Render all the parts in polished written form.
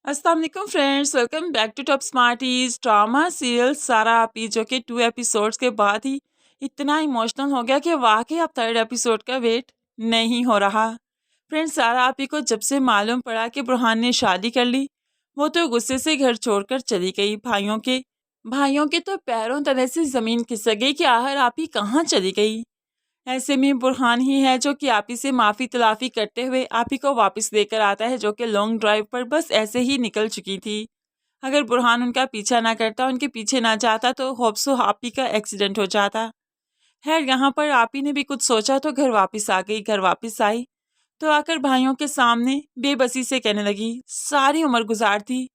अस्सलाम वालेकुम friends, welcome back to top Smarties. Drama serial Sara Aapi जो कि 2 एपिसोड्स के बाद ही इतना इमोशनल हो गया कि वाकई अब थर्ड एपिसोड का वेट नहीं हो रहा। फ्रेंड्स, सारा आपी को जब से मालूम पड़ा कि बुरहान ने शादी कर ली, वो तो गुस्से से घर छोड़कर चली गई। भाइयों के तो पैरों तले से ज़मीन खिसक गई कि आखिर आपी कहाँ चली गई। ऐसे में बुरहान ही है जो कि आपी से माफ़ी तलाफ़ी करते हुए आपी को वापस लेकर आता है, जो कि लॉन्ग ड्राइव पर बस ऐसे ही निकल चुकी थी। अगर बुरहान उनका पीछा ना करता, उनके पीछे ना जाता तो होप्सो आपी का एक्सीडेंट हो जाता। खैर, यहाँ पर आपी ने भी कुछ सोचा तो घर वापस आ गई। घर वापस आई तो आकर भाइयों के सामने बेबसी से कहने लगी, सारी उम्र गुजार दी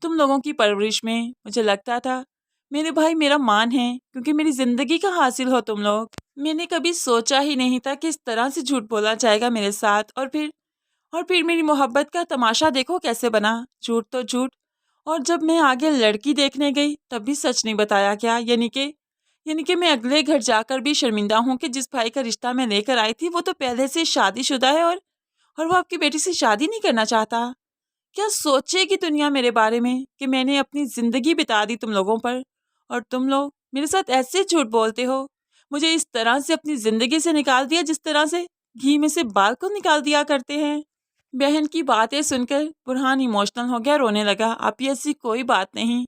तुम लोगों की परवरिश में। मुझे लगता था मेरे भाई मेरा मान है, क्योंकि मेरी ज़िंदगी का हासिल हो तुम लोग। मैंने कभी सोचा ही नहीं था कि इस तरह से झूठ बोला जाएगा मेरे साथ। और फिर मेरी मोहब्बत का तमाशा देखो कैसे बना। झूठ तो झूठ, और जब मैं आगे लड़की देखने गई तब भी सच नहीं बताया क्या। यानी कि मैं अगले घर जाकर भी शर्मिंदा हूँ कि जिस भाई का रिश्ता मैं लेकर आई थी वो तो पहले से शादीशुदा है, और वो आपकी बेटी से शादी नहीं करना चाहता। क्या सोचेगी दुनिया मेरे बारे में कि मैंने अपनी ज़िंदगी बिता दी तुम लोगों पर, और तुम लोग मेरे साथ ऐसे झूठ बोलते हो। मुझे इस तरह से अपनी ज़िंदगी से निकाल दिया जिस तरह से घी में से बाल को निकाल दिया करते हैं। बहन की बातें सुनकर बुरहान इमोशनल हो गया, रोने लगा। आप ही ऐसी कोई बात नहीं,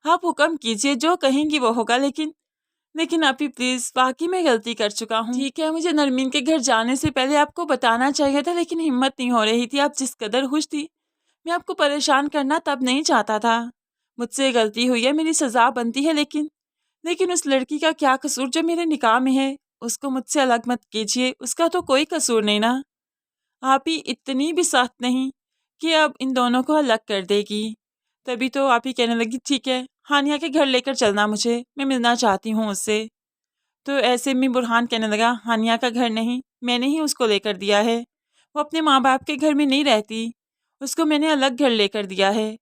आप हुक्म कीजिए, जो कहेंगी वो होगा। लेकिन लेकिन आप ही प्लीज़, वाकई मैं गलती कर चुका हूँ। ठीक है, मुझे नरमीन के घर जाने से पहले आपको बताना चाहिए था, लेकिन हिम्मत नहीं हो रही थी। आप जिस कदर खुश थी, मैं आपको परेशान करना तब नहीं चाहता था। मुझसे गलती हुई है, मेरी सज़ा बनती है। लेकिन उस लड़की का क्या कसूर जो मेरे निकाह में है। उसको मुझसे अलग मत कीजिए, उसका तो कोई कसूर नहीं ना। आप ही इतनी भी सख्त नहीं कि अब इन दोनों को अलग कर देगी। तभी तो आप ही कहने लगी, ठीक है हानिया के घर लेकर चलना मुझे, मैं मिलना चाहती हूँ उससे। तो ऐसे में बुरहान कहने लगा, हानिया का घर नहीं, मैंने ही उसको लेकर दिया है। वो अपने माँ बाप के घर में नहीं रहती, उसको मैंने अलग घर लेकर दिया है।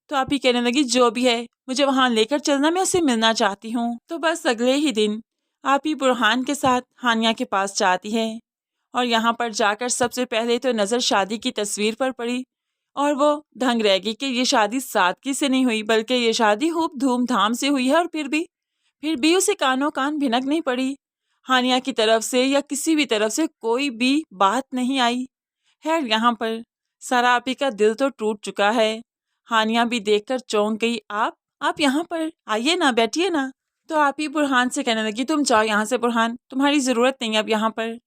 तो आप ही कहने लगी, जो भी है मुझे वहाँ लेकर चलना, मैं उससे मिलना चाहती हूँ। तो बस अगले ही दिन आप ही बुरहान के साथ हानिया के पास जाती है, और यहाँ पर जाकर सबसे पहले तो नज़र शादी की तस्वीर पर पड़ी, और वो दंग रह गई कि ये शादी सादगी से नहीं हुई, बल्कि ये शादी खूब धूमधाम से हुई है। और फिर भी उसे कानों कान भिनक नहीं पड़ी। हानिया की तरफ से या किसी भी तरफ से कोई भी बात नहीं आई। खैर, यहाँ पर सारा आपी का दिल तो टूट चुका है। हानिया भी देखकर चौंक गई। आप यहाँ पर आइए ना, बैठिए ना। तो आप ही बुरहान से कहने लगी, तुम जाओ यहाँ से बुरहान, तुम्हारी ज़रूरत नहीं है अब यहाँ पर।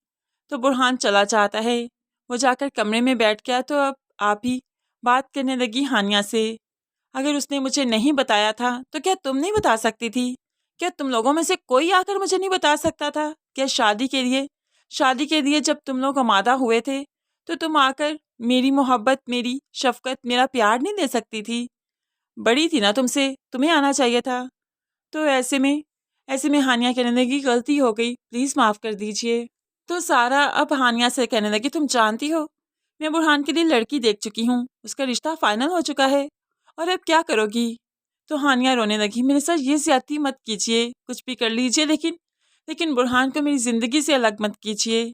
तो बुरहान चला जाता है। वो जाकर कमरे में बैठ गया। तो अब आप ही बात करने लगी हानिया से। अगर उसने मुझे नहीं बताया था तो क्या तुम नहीं बता सकती थी? क्या तुम लोगों में से कोई आकर मुझे नहीं बता सकता था? क्या शादी के लिए जब तुम लोग आमादा हुए थे तो तुम आकर मेरी मोहब्बत, मेरी शफकत, मेरा प्यार नहीं दे सकती थी? बड़ी थी ना तुमसे, तुम्हें आना चाहिए था। तो ऐसे में हानिया कहने लगी, गलती हो गई, प्लीज़ माफ़ कर दीजिए। तो सारा अब हानिया से कहने लगी, तुम जानती हो मैं बुरहान के लिए लड़की देख चुकी हूँ, उसका रिश्ता फाइनल हो चुका है, और अब क्या करोगी? तो हानिया रोने लगी, मेरे साथ ये ज़्यादती मत कीजिए, कुछ भी कर लीजिए, लेकिन लेकिन बुरहान को मेरी ज़िंदगी से अलग मत कीजिए।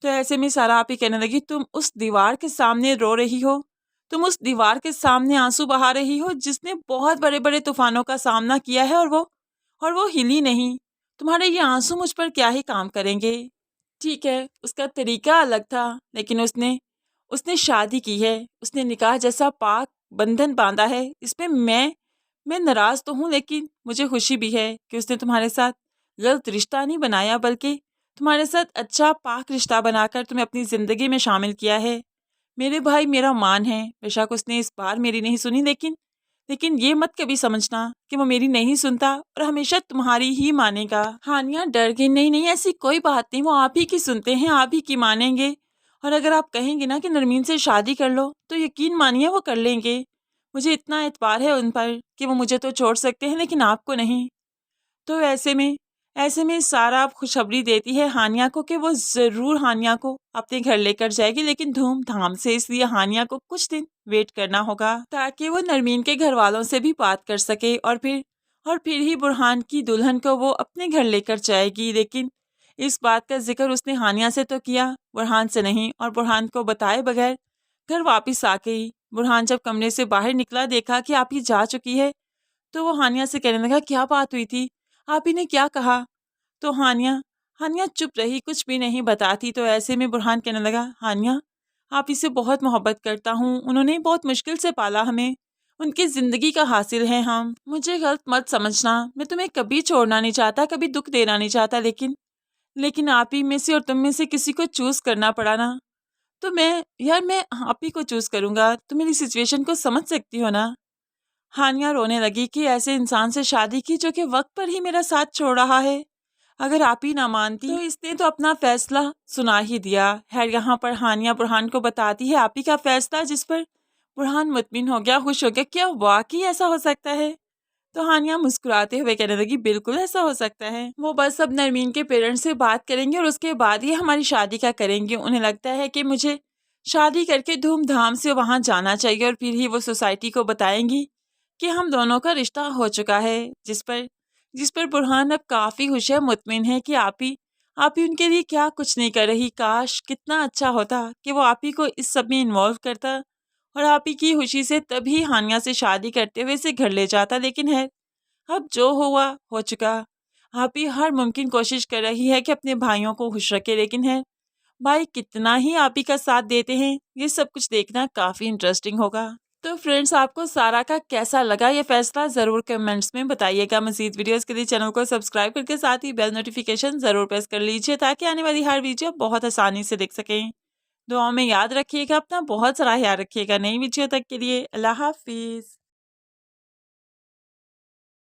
तो ऐसे में सारा आप ही कहने लगी, तुम उस दीवार के सामने रो रही हो, तुम उस दीवार के सामने आंसू बहा रही हो जिसने बहुत बड़े बड़े तूफानों का सामना किया है, और वो हिली नहीं। तुम्हारे ये आंसू मुझ पर क्या ही काम करेंगे। ठीक है, उसका तरीका अलग था, लेकिन उसने उसने शादी की है, उसने निकाह जैसा पाक बंधन बांधा है। इसमें मैं नाराज़ तो हूँ, लेकिन मुझे खुशी भी है कि उसने तुम्हारे साथ गलत रिश्ता नहीं बनाया, बल्कि तुम्हारे साथ अच्छा पाक रिश्ता बनाकर तुम्हें अपनी ज़िंदगी में शामिल किया है। मेरे भाई मेरा मान है, बेशक उसने इस बार मेरी नहीं सुनी, लेकिन ये मत कभी समझना कि वो मेरी नहीं सुनता और हमेशा तुम्हारी ही मानेगा। हानिया डर गई, नहीं नहीं, ऐसी कोई बात नहीं, वो आप ही की सुनते हैं, आप ही की मानेंगे। और अगर आप कहेंगे ना कि नरमीन से शादी कर लो, तो यकीन मानिए वो कर लेंगे। मुझे इतना एतबार है उन पर कि वो मुझे तो छोड़ सकते हैं, लेकिन आपको नहीं। तो ऐसे में सारा अब खुशखबरी देती है हानिया को कि वो ज़रूर हानिया को अपने घर लेकर जाएगी, लेकिन धूमधाम से। इसलिए हानिया को कुछ दिन वेट करना होगा ताकि वो नरमीन के घर वालों से भी बात कर सके, और फिर ही बुरहान की दुल्हन को वो अपने घर लेकर जाएगी। लेकिन इस बात का जिक्र उसने हानिया से तो किया, बुरहान से नहीं, और बुरहान को बताए बगैर घर वापस आ गई। बुरहान जब कमरे से बाहर निकला, देखा कि आपी जा चुकी है, तो वो हानिया से कहने लगा, क्या बात हुई थी, आपी ने क्या कहा? तो हानिया हानिया चुप रही, कुछ भी नहीं बताती। तो ऐसे में बुरहान कहने लगा, हानिया आप इसे बहुत मोहब्बत करता हूँ, उन्होंने बहुत मुश्किल से पाला हमें, उनकी ज़िंदगी का हासिल है हम। मुझे गलत मत समझना, मैं तुम्हें कभी छोड़ना नहीं चाहता, कभी दुख देना नहीं चाहता, लेकिन आप ही में से और तुम में से किसी को चूज़ करना पड़ा ना, तो मैं आप ही को चूज़ करूँगा। तुम मेरी सिचुएशन को समझ सकती हो ना? हानिया रोने लगी कि ऐसे इंसान से शादी की जो कि वक्त पर ही मेरा साथ छोड़ रहा है। अगर आप ही ना मानती तो इसने तो अपना फैसला सुना ही दिया है। यहाँ पर हानिया बुरहान को बताती है आप ही का फैसला, जिस पर बुरहान मुतमिन हो गया, खुश हो गया। क्या वाकई ऐसा हो सकता है? तो हानिया मुस्कुराते हुए कहने लगी, बिल्कुल ऐसा हो सकता है। वो बस अब नरमीन के पेरेंट्स से बात करेंगे और उसके बाद ही हमारी शादी का करेंगे। उन्हें लगता है कि मुझे शादी करके धूमधाम से वहाँ जाना चाहिए और फिर ही वो सोसाइटी को बताएंगी कि हम दोनों का रिश्ता हो चुका है। जिस पर बुरहान अब काफ़ी खुश है, मुतमिन है कि आप ही उनके लिए क्या कुछ नहीं कर रही। काश कितना अच्छा होता कि वो आप ही को इस सब में इन्वॉल्व करता और आप ही की खुशी से तभी हानिया से शादी करते हुए इसे घर ले जाता। लेकिन है, अब जो हुआ हो चुका। आप ही हर मुमकिन कोशिश कर रही है कि अपने भाइयों को खुश रखे, लेकिन है, भाई कितना ही आप ही का साथ देते हैं, ये सब कुछ देखना काफ़ी इंटरेस्टिंग होगा। तो फ्रेंड्स, आपको सारा का कैसा लगा ये फैसला ज़रूर कमेंट्स में बताइएगा। मज़ीद वीडियोस के लिए चैनल को सब्सक्राइब करके साथ ही बेल नोटिफिकेशन ज़रूर प्रेस कर लीजिए, ताकि आने वाली हर वीडियो बहुत आसानी से देख सकें। दुआओं में याद रखिएगा अपना, बहुत सारा ख्याल रखिएगा। नई वीडियो तक के लिए अल्लाह हाफिज़।